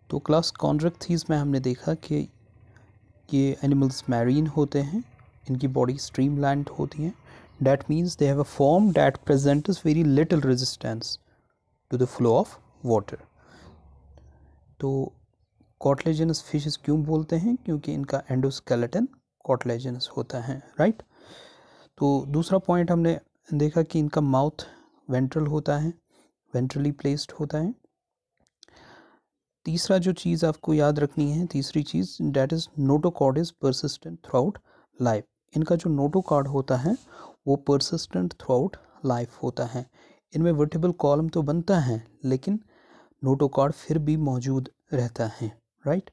तो क्लास कॉन्ड्रैक्थीज में हमने देखा कि ये एनिमल्स मैरीन होते हैं, इनकी बॉडी स्ट्रीमलाइन्ड होती हैं, that means they have a form that presents very little resistance to the flow of water. तो कॉटलेजिनस फिशेस क्यों बोलते हैं? क्योंकि इनका एंडोस्केलेटन कॉटलेजिनस होता है, राइट। तो दूसरा पॉइंट हमने देखा कि इनका माउथ वेंट्रल होता है, वेंट्रली प्लेस्ड होता है। तीसरा जो चीज़ आपको याद रखनी है, तीसरी चीज़, that is notochord is persistent throughout life. इनका जो नोटोकॉर्ड होता है वो परसिस्टेंट थ्रू आउट लाइफ होता है। इनमें वर्टिबल कॉलम तो बनता है लेकिन नोटोकॉर्ड फिर भी मौजूद रहता है, राइट।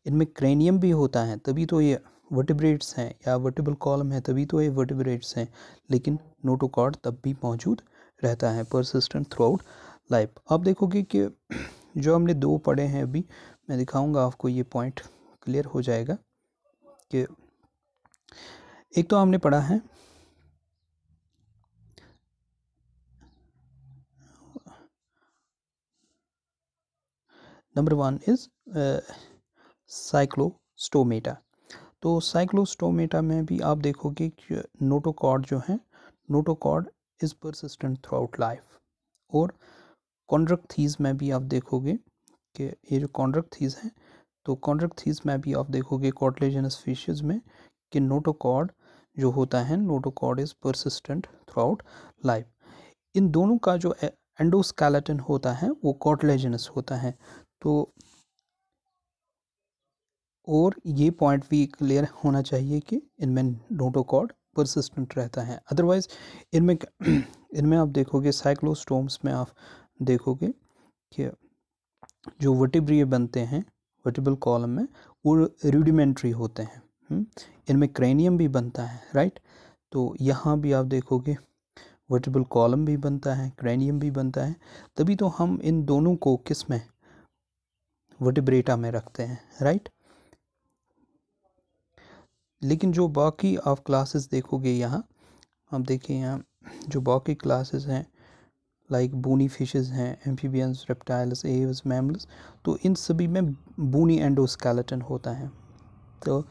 इनमें क्रेनियम भी होता है, तभी तो ये वर्टिब्रेट्स हैं, या वर्टिबल कॉलम है तभी तो ये वर्टिब्रेट्स हैं, लेकिन नोटोकॉर्ड तब भी मौजूद रहता है, परसिस्टेंट थ्रू आउट लाइफ। आप देखोगे कि जो हमने दो पढ़े हैं, अभी मैं दिखाऊंगा आपको, ये पॉइंट क्लियर हो जाएगा कि एक तो हमने पढ़ा है नंबर 1 इज साइक्लोस्टोमेटा। तो साइक्लोस्टोमेटा में भी आप देखोगे कि नोटोकॉर्ड जो है, notochord is persistent throughout life. और कॉन्ड्रैक्थीज में भी आप देखोगे कि ये जो कॉन्ड्रैक्थीज हैं, तो कॉन्ड्रैक्थीज में भी आप देखोगे कॉटलेजिनस फिशेस में कि नोटोकॉर्ड जो होता है, notochord is persistent throughout life. इन दोनों का जो एंडोस्केलेटन होता है वो कॉटलेजिनस होता है। तो और ये पॉइंट भी क्लियर होना चाहिए कि इनमें नोटोकॉर्ड परसिस्टेंट रहता है, अदरवाइज इनमें इनमें आप देखोगे साइक्लोस्टोम्स में आप देखोगे कि जो वर्टिब्रिए बनते हैं वर्टिबल कॉलम में वो रूडिमेंट्री होते हैं। इनमें क्रेनियम भी बनता है, राइट। तो यहाँ भी आप देखोगे वर्टिबल कॉलम भी बनता है, क्रेनियम भी बनता है, तभी तो हम इन दोनों को किस में, वर्टिब्रेटा में रखते हैं, राइट। लेकिन जो बाकी आप क्लासेस देखोगे यहाँ, आप देखिए यहाँ जो बाकी क्लासेस हैं लाइक बूनी फिशेस हैं, एम्फीबियंस, रेप्टाइल्स, एव्स, मैमल्स, तो इन सभी में बूनी एंडोस्केलेटन होता है। तो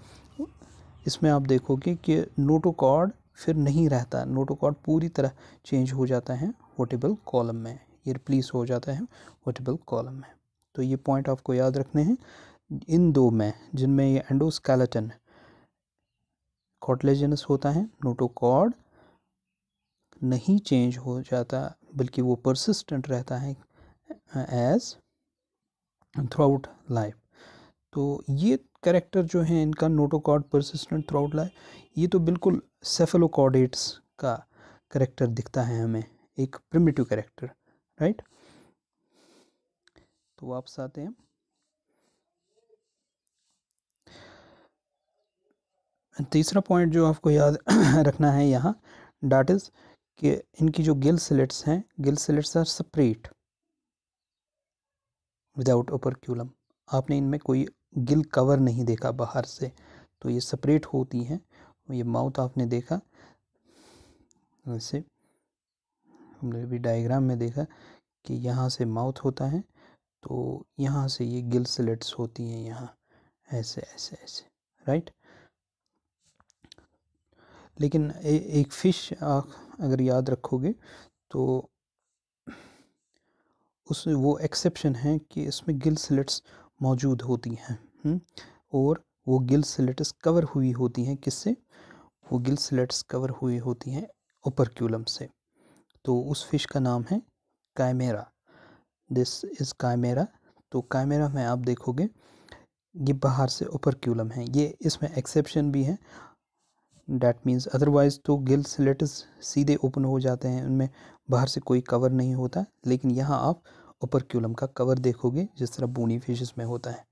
इसमें आप देखोगे कि नोटोकॉर्ड फिर नहीं रहता, नोटोकॉर्ड पूरी तरह चेंज हो जाता है वर्टिबल कॉलम में, ये रिप्लेस हो जाता है वर्टिबल कॉलम में। तो ये पॉइंट आपको याद रखने हैं इन दो में, जिनमें ये एंडोस्केलेटन कॉटलेजिनस होता है, नोटोकॉर्ड नहीं चेंज हो जाता बल्कि वो परसिस्टेंट रहता है एज थ्रू आउट लाइफ। तो ये कैरेक्टर जो है इनका, notochord persistent throughout life, ये तो बिल्कुल सेफेलोकॉर्डेट्स का कैरेक्टर दिखता है हमें, एक प्रिमिटिव कैरेक्टर, राइट। तो वापस आते हैं, तीसरा पॉइंट जो आपको याद रखना है यहाँ, डैट इज कि इनकी जो गिल स्लिट्स हैं, gill slits are separate without operculum. आपने इनमें कोई गिल कवर नहीं देखा बाहर से, तो ये सेपरेट होती हैं। ये माउथ आपने देखा, वैसे हमने भी डायग्राम में देखा कि यहाँ से माउथ होता है, तो यहाँ से ये गिल स्लिट्स होती हैं, यहाँ ऐसे ऐसे ऐसे, राइट। लेकिन एक फ़िश अगर याद रखोगे तो उस वो एक्सेप्शन है कि इसमें गिल स्लिट्स मौजूद होती हैं, और वो गिल स्लिट्स कवर हुई होती हैं, किससे? वो गिल स्लिट्स कवर हुई होती हैं ओपर्क्यूलम से। तो उस फिश का नाम है काइमेरा, दिस इज़ काइमेरा। तो काइमेरा में आप देखोगे ये बाहर से ओपर्क्यूलम है, ये इसमें एक्सेप्शन भी है, डैट मीन्स अदरवाइज़ तो गिल स्लिट्स सीधे ओपन हो जाते हैं, उनमें बाहर से कोई कवर नहीं होता, लेकिन यहाँ आप ओपर्क्यूलम का कवर देखोगे जिस तरह बूनी फिशेस में होता है।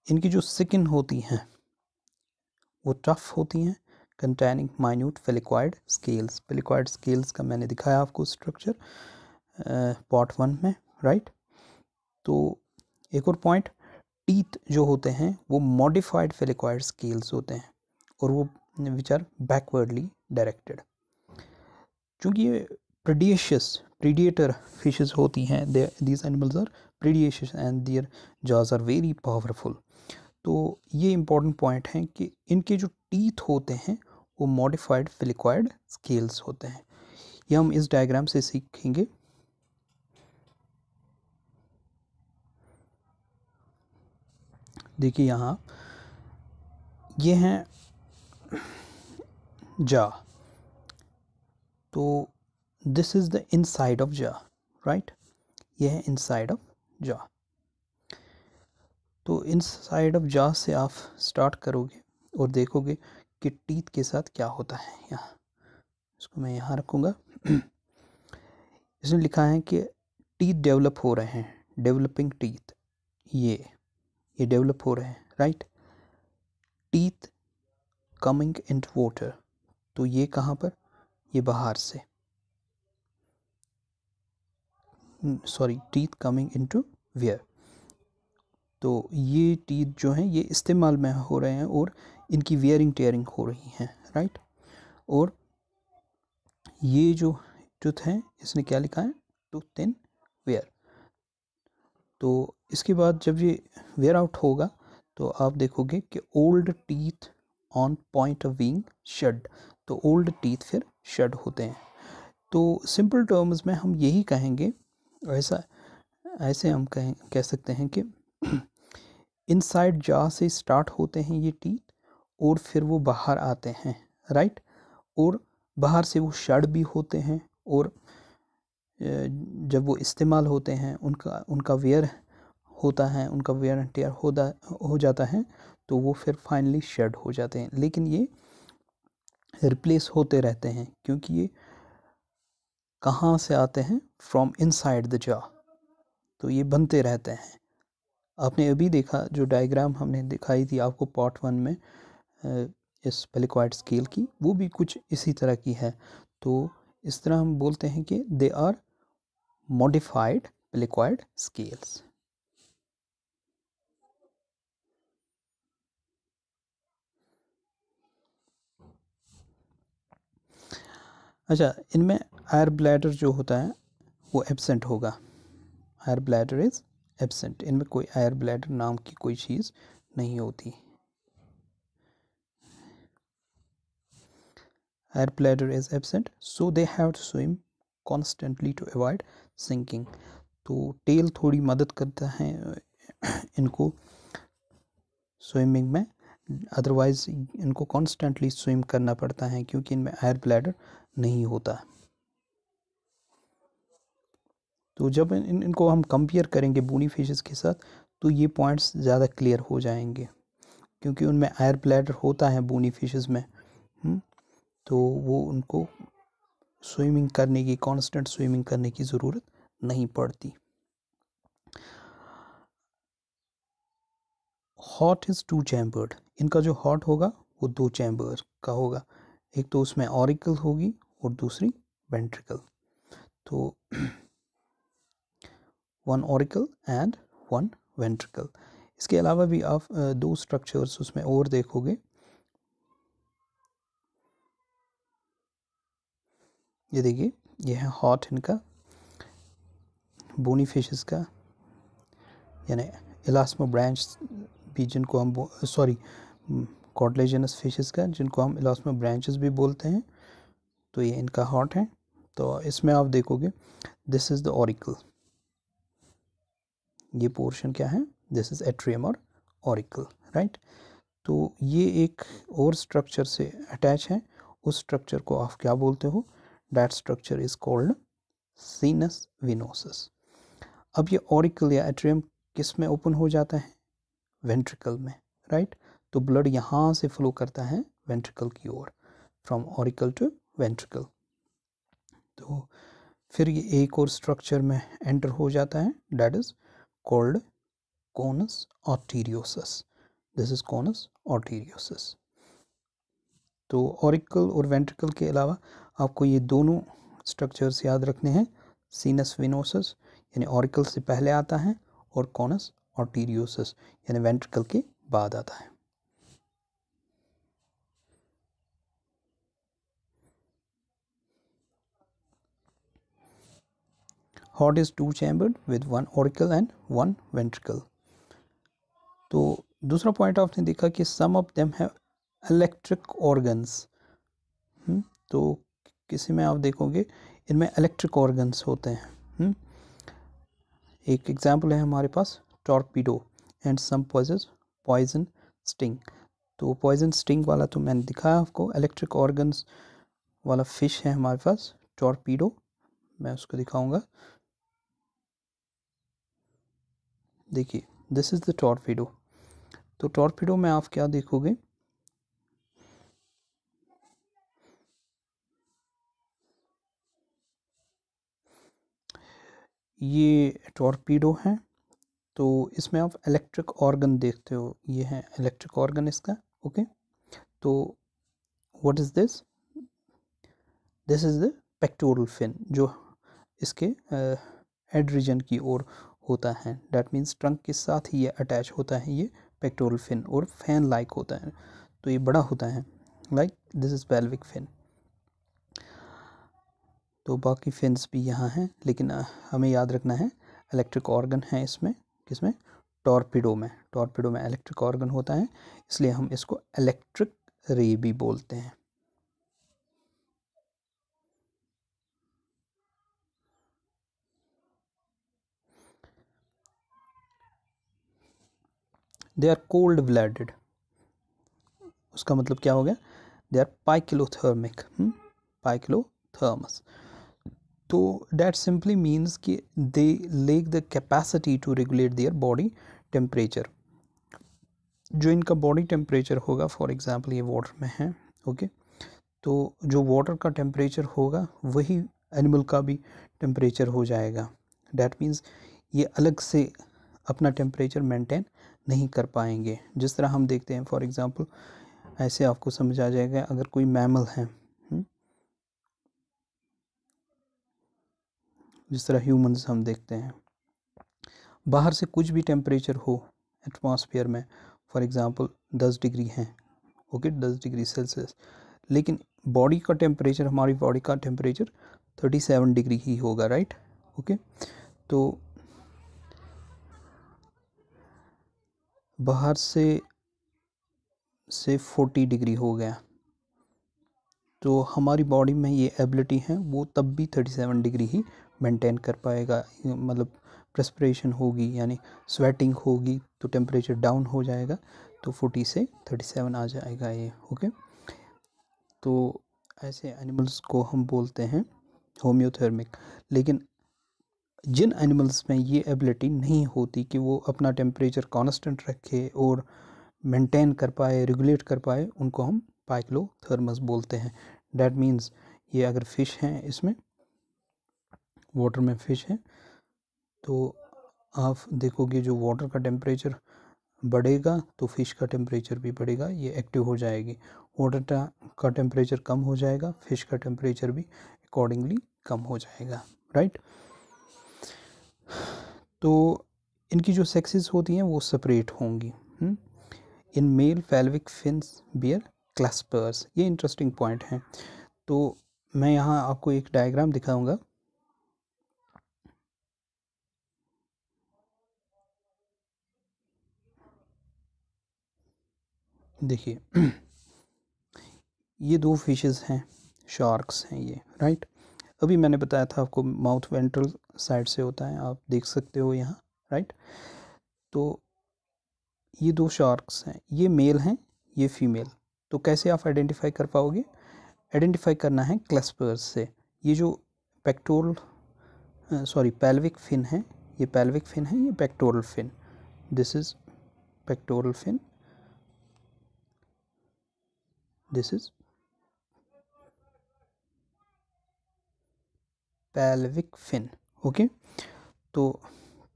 इनकी जो स्किन होती हैं वो टफ होती हैं, कंटेनिंग माइन्यूट फेलिक्वाइड स्केल्स। फेलिक्वाइड स्केल्स का मैंने दिखाया आपको स्ट्रक्चर पार्ट 1 में, राइट। तो एक और पॉइंट, टीथ जो होते हैं वो मॉडिफाइड फेलिक्वाइड स्केल्स होते हैं, और वो विच आर बैकवर्डली डायरेक्टेड। चूँकि ये प्रीडिएटर फिशेस होती हैं, these animals are predacious and their jaws are very powerful. तो ये इम्पॉर्टेंट पॉइंट है कि इनके जो टीथ होते हैं वो मॉडिफाइड फिलिकॉइड स्केल्स होते हैं। ये हम इस डायग्राम से सीखेंगे। देखिए यहाँ ये हैं जा, तो this is the inside of जा, राइट। ये है इनसाइड ऑफ जा। तो इनसाइड ऑफ जा से आप स्टार्ट करोगे और देखोगे कि टीथ के साथ क्या होता है। यहाँ इसको मैं यहाँ रखूँगा। इसमें लिखा है कि टीथ डेवलप हो रहे हैं, डेवलपिंग टीथ, ये डेवलप हो रहे हैं, right. Teeth coming into water, तो ये कहाँ पर, ये बाहर से, sorry, teeth coming into where. तो ये टीथ जो हैं ये इस्तेमाल में हो रहे हैं और इनकी वेयरिंग टेयरिंग हो रही हैं, राइट। और ये जो टूथ है इसने क्या लिखा है, टूथ इन वेयर। तो इसके बाद जब ये वेयर आउट होगा तो आप देखोगे कि old teeth on point of being shed, तो ओल्ड टीथ फिर शेड होते हैं। तो सिंपल टर्म्स में हम यही कहेंगे, ऐसे हम कह सकते हैं कि इनसाइड जा से स्टार्ट होते हैं ये टीथ और फिर वो बाहर आते हैं, राइट। और बाहर से वो शेड भी होते हैं और जब वो इस्तेमाल होते हैं उनका वेयर होता है, उनका वेयर एंड टेयर हो जाता है, तो वो फिर फाइनली शेड हो जाते हैं। लेकिन ये रिप्लेस होते रहते हैं क्योंकि ये कहाँ से आते हैं, फ्रॉम इनसाइड द जा, तो ये बनते रहते हैं। आपने अभी देखा जो डायग्राम हमने दिखाई थी आपको पार्ट 1 में इस पेलिकॉइड स्केल की, वो भी कुछ इसी तरह की है। तो इस तरह हम बोलते हैं कि दे आर मॉडिफाइड पेलिकॉइड स्केल्स। अच्छा, इनमें एयर ब्लैडर जो होता है वो एब्सेंट होगा। एयर ब्लैडर इज़ एब्सेंट, इनमें कोई एयर ब्लैडर नाम की कोई चीज़ नहीं होती। Air bladder is absent, so they have to swim constantly to avoid sinking. तो टेल थोड़ी मदद करता है इनको स्विमिंग में, अदरवाइज इनको कॉन्स्टेंटली स्विम करना पड़ता है क्योंकि इनमें एयर ब्लैडर नहीं होता। तो जब इनको हम कंपेयर करेंगे बोनी फिशेस के साथ तो ये पॉइंट्स ज़्यादा क्लियर हो जाएंगे क्योंकि उनमें एयर ब्लैडर होता है बोनी फिशेस में। तो वो उनको स्विमिंग करने की, कांस्टेंट स्विमिंग करने की ज़रूरत नहीं पड़ती। हॉट इज़ 2 चैम्बर्ड, इनका जो हॉट होगा वो 2 चैम्बर का होगा, एक तो उसमें ऑरिकल होगी और दूसरी वेंट्रिकल। तो 1 ऑरिकल एंड 1 वेंट्रिकल। इसके अलावा भी आप 2 स्ट्रक्चर्स उसमें और देखोगे। ये देखिए, ये है हॉट इनका, बोनी फिशेस का, यानी इलास्मो ब्रांच भी जिनको हम सॉरी कॉर्टिलेजिनस फिशेस का जिनको हम इलास्मो ब्रांचेस भी बोलते हैं। तो ये इनका हॉट है। तो इसमें आप देखोगे दिस इज़ द ऑरिकल, ये पोर्शन क्या है, दिस इज़ एट्रियम और ऑरिकल, राइट। तो ये एक और स्ट्रक्चर से अटैच है, उस स्ट्रक्चर को आप क्या बोलते हो, that structure is called sinus venosus. अब ये ऑरिकल या एट्रियम किस में ओपन हो जाता है, वेंट्रिकल में, राइट। तो ब्लड यहाँ से फ्लो करता है वेंट्रिकल की ओर, फ्रॉम ऑरिकल टू वेंट्रिकल। तो फिर ये एक और स्ट्रक्चर में एंटर हो जाता है, that is called conus arteriosus. This is conus arteriosus. तो ऑरिकल और वेंट्रिकल के अलावा आपको ये दोनों स्ट्रक्चर्स याद रखने हैं, सीनस विनोसस यानी ऑरिकल से पहले आता है और कोनस आर्टेरियोसस यानी वेंट्रिकल के बाद आता है। Heart is two chambered with one auricle and one ventricle. तो दूसरा पॉइंट आपने देखा कि some of them have electric organs. तो किसी में आप देखोगे इनमें इलेक्ट्रिक ऑर्गन्स होते हैं। एक एग्जांपल है हमारे पास torpedo and some poison sting. तो पॉइजन स्टिंग वाला तो मैंने दिखाया आपको, इलेक्ट्रिक ऑर्गन्स वाला फिश है हमारे पास टॉर्पीडो, मैं उसको दिखाऊंगा। देखिए दिस इज़ द टॉर्पीडो। तो टॉर्पीडो में आप क्या देखोगे, ये टॉर्पीडो है। तो इसमें आप इलेक्ट्रिक ऑर्गन देखते हो, ये है इलेक्ट्रिक ऑर्गन इसका। ओके, तो what is this, this is the pectoral fin, जो इसके हेड रीजन की ओर होता है। डैट मीन्स ट्रंक के साथ ही ये अटैच होता है, ये पेक्टोरल फिन, और फैन लाइक होता है, तो ये बड़ा होता है, like this is pelvic fin. तो बाकी फिन्स भी यहाँ हैं, लेकिन हमें याद रखना है इलेक्ट्रिक ऑर्गन है इसमें, किसमें, टॉर्पीडो में। टॉर्पीडो में इलेक्ट्रिक ऑर्गन होता है, इसलिए हम इसको इलेक्ट्रिक रे भी बोलते हैं। दे आर कोल्ड ब्लडेड, उसका मतलब क्या हो गया, दे आर पाइक्लोथर्मिक, पाइक्लोथर्मस। तो डैट सिंपली मीन्स कि they lack the capacity to regulate their body temperature. जो इनका बॉडी टेम्परेचर होगा, फॉर एग्जांपल ये वाटर में है, ओके, तो जो वाटर का टेम्परेचर होगा वही एनिमल का भी टेम्परेचर हो जाएगा। डैट मीन्स ये अलग से अपना टेम्परेचर मेंटेन नहीं कर पाएंगे। जिस तरह हम देखते हैं, फॉर एग्जांपल ऐसे आपको समझ आ जाएगा, अगर कोई मैमल है, जिस तरह ह्यूमंस हम देखते हैं, बाहर से कुछ भी टेम्परेचर हो एटमॉस्फेयर में, फॉर एग्जांपल 10 डिग्री है, ओके, 10 डिग्री सेल्सियस, लेकिन बॉडी का टेम्परेचर, हमारी बॉडी का टेम्परेचर 37 डिग्री ही होगा, राइट, ओके। तो बाहर से 40 डिग्री हो गया, तो हमारी बॉडी में ये एबिलिटी है, वो तब भी 37 डिग्री ही मेंटेन कर पाएगा। मतलब प्रेस्पिरेशन होगी, यानी स्वेटिंग होगी, तो टेम्परेचर डाउन हो जाएगा, तो 40 से 37 आ जाएगा ये, ओके। तो ऐसे एनिमल्स को हम बोलते हैं होम्योथर्मिक। लेकिन जिन एनिमल्स में ये एबिलिटी नहीं होती कि वो अपना टेम्परेचर कांस्टेंट रखे और मेंटेन कर पाए, रेगुलेट कर पाए, उनको हम पाइक्लोथर्मस बोलते हैं। डैट मीन्स ये अगर फिश हैं, इसमें वाटर में फिश है, तो आप देखोगे जो वाटर का टेम्परेचर बढ़ेगा तो फिश का टेम्परेचर भी बढ़ेगा, ये एक्टिव हो जाएगी। वाटर का टेम्परेचर कम हो जाएगा, फिश का टेम्परेचर भी अकॉर्डिंगली कम हो जाएगा, राइट। तो इनकी जो सेक्सेस होती हैं वो सेपरेट होंगी। In male pelvic fins beer क्लैस्पर्स, ये इंटरेस्टिंग पॉइंट है। तो मैं यहाँ आपको एक डायग्राम दिखाऊंगा। देखिए ये दो फिशेस हैं, शार्क्स हैं ये, राइट। अभी मैंने बताया था आपको माउथ वेंट्रल साइड से होता है, आप देख सकते हो यहाँ, राइट। तो ये दो शार्क्स हैं, ये मेल हैं, ये फीमेल। तो कैसे आप आइडेंटिफाई कर पाओगे, आइडेंटिफाई करना है क्लैस्पर्स से। ये जो पेल्विक फिन है, ये पेल्विक फिन है, ये pectoral fin, this is pectoral fin, this is pelvic fin, okay. तो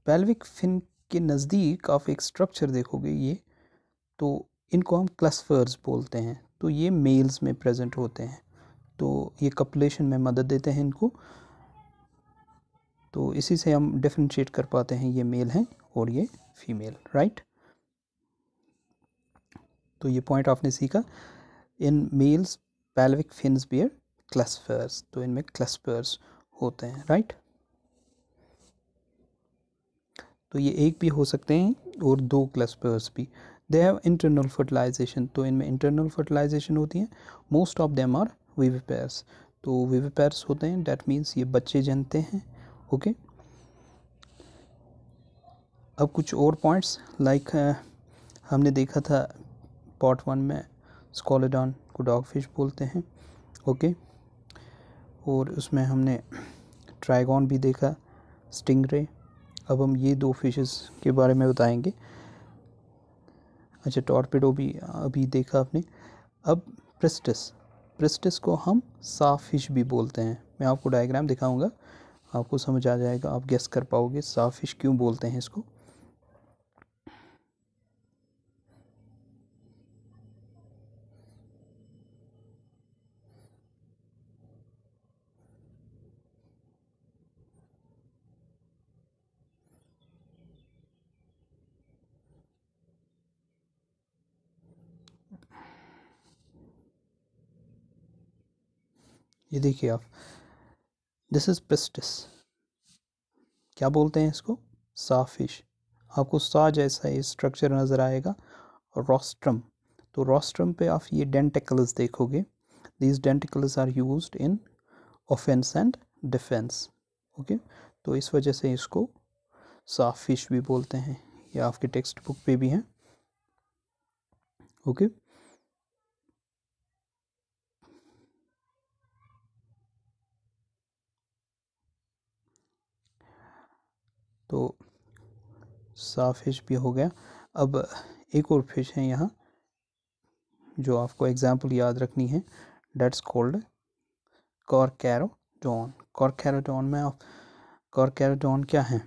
पेल्विक फिन के नज़दीक आप एक स्ट्रक्चर देखोगे, ये तो इनको हम क्लस्पर्स बोलते हैं। तो ये मेल्स में प्रेजेंट होते हैं, तो ये कपलेशन में मदद देते हैं इनको। तो इसी से हम डिफरेंशिएट कर पाते हैं, ये मेल हैं और ये फीमेल, राइट। तो ये पॉइंट आपने सीखा, in males pelvic fins bear claspers, तो इनमें क्लस्पर्स होते हैं, राइट। तो ये एक भी हो सकते हैं और दो क्लस्पर्स भी। दे हैव इंटरनल फर्टिलाइजेशन, तो इनमें इंटरनल फर्टिलाइजेशन होती है। मोस्ट ऑफ देम आर विविपेयर्स, तो विविपेयर्स होते हैं, डैट मीन्स ये बच्चे जनते हैं। ओके, अब कुछ और पॉइंट्स लाइक हमने देखा था पार्ट 1 में स्कोलोडॉन को डॉग फिश बोलते हैं। ओके, और उसमें हमने ट्राइगॉन भी देखा, स्टिंगरे। अब हम ये दो फिशेस के बारे में बताएंगे। अच्छा, टॉर्पेडो भी अभी देखा आपने। अब प्रिस्टिस को हम साफ फिश भी बोलते हैं। मैं आपको डायग्राम दिखाऊंगा, आपको समझ आ जाएगा, आप गेस कर पाओगे साफ फिश क्यों बोलते हैं इसको। ये देखिए आप, दिस इज पिस्टिस, क्या बोलते हैं इसको, साफ फिश। आपको सा जैसा ये स्ट्रक्चर नज़र आएगा, रोस्ट्रम। तो रोस्ट्रम पे आप ये डेंटिकल्स देखोगे, these denticles are used in offence and defence. Okay, तो इस वजह से इसको साफ फिश भी बोलते हैं, ये आपके टेक्स्ट बुक पे भी हैं। ओके, तो साफ फिश भी हो गया। अब एक और फिश है यहाँ जो आपको एग्जाम्पल याद रखनी है, डेट्स कॉल्ड कॉर्केरोडॉन। कॉर्केरोडॉन में आप, कॉर्केरोडॉन क्या है,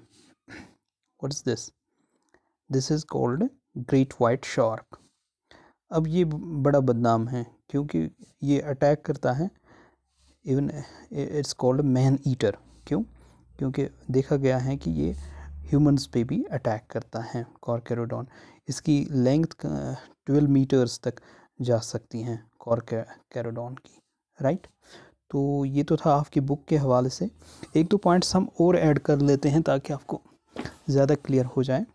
what is this, this is called great white shark. अब ये बड़ा बदनाम है क्योंकि ये अटैक करता है, even it's called man eater. क्यों, क्योंकि देखा गया है कि ये ह्यूमंस पे भी अटैक करता है कॉर्केरोडॉन। इसकी लेंथ 12 मीटर्स तक जा सकती हैं कॉर्केरोडॉन की, राइट। तो ये तो था आपकी बुक के हवाले से। एक दो पॉइंट्स हम और ऐड कर लेते हैं ताकि आपको ज़्यादा क्लियर हो जाए।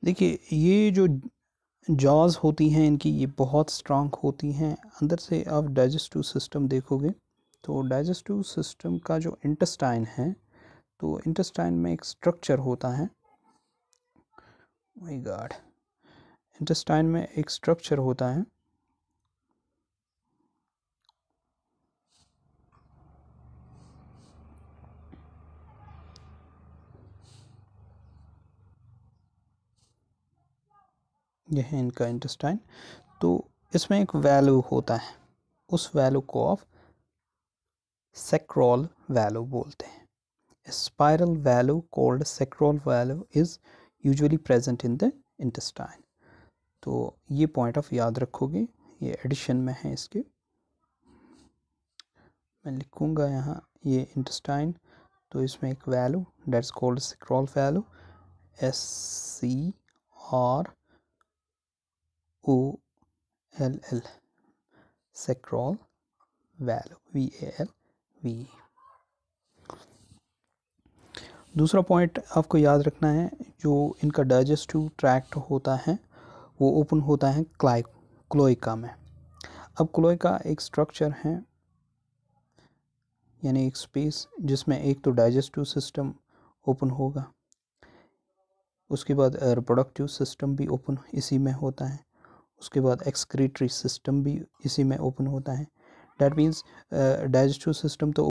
देखिए, ये जो जॉज होती हैं इनकी, ये बहुत स्ट्रांग होती हैं। अंदर से आप डाइजेस्टिव सिस्टम देखोगे तो डाइजेस्टिव सिस्टम का जो इंटेस्टाइन है, तो इंटेस्टाइन में एक स्ट्रक्चर होता है, माय गॉड, इंटेस्टाइन में एक स्ट्रक्चर होता है, यह है इनका इंटेस्टाइन। तो इसमें एक वैल्यू होता है, उस वैल्यू को आप सेक्रॉल वैल्यू बोलते हैं। Spiral valve called scroll valve is usually present in the intestine. तो ये पॉइंट ऑफ याद रखोगे, ये एडिशन में है इसके, मैं लिखूँगा यहाँ ये इंटेस्टाइन। तो इसमें एक valve that's called scroll valve, SCROLL, scroll valve, VALV। दूसरा पॉइंट आपको याद रखना है, जो इनका डाइजेस्टिव ट्रैक्ट होता है वो ओपन होता है क्लोएका में। अब क्लोएका एक स्ट्रक्चर है, यानी एक स्पेस जिसमें एक तो डाइजेस्टिव सिस्टम ओपन होगा, उसके बाद रिप्रोडक्टिव सिस्टम भी ओपन इसी में होता है, उसके बाद एक्सक्रीटरी सिस्टम भी इसी में ओपन होता है। डैट मीन्स डाइजेस्टिव सिस्टम तो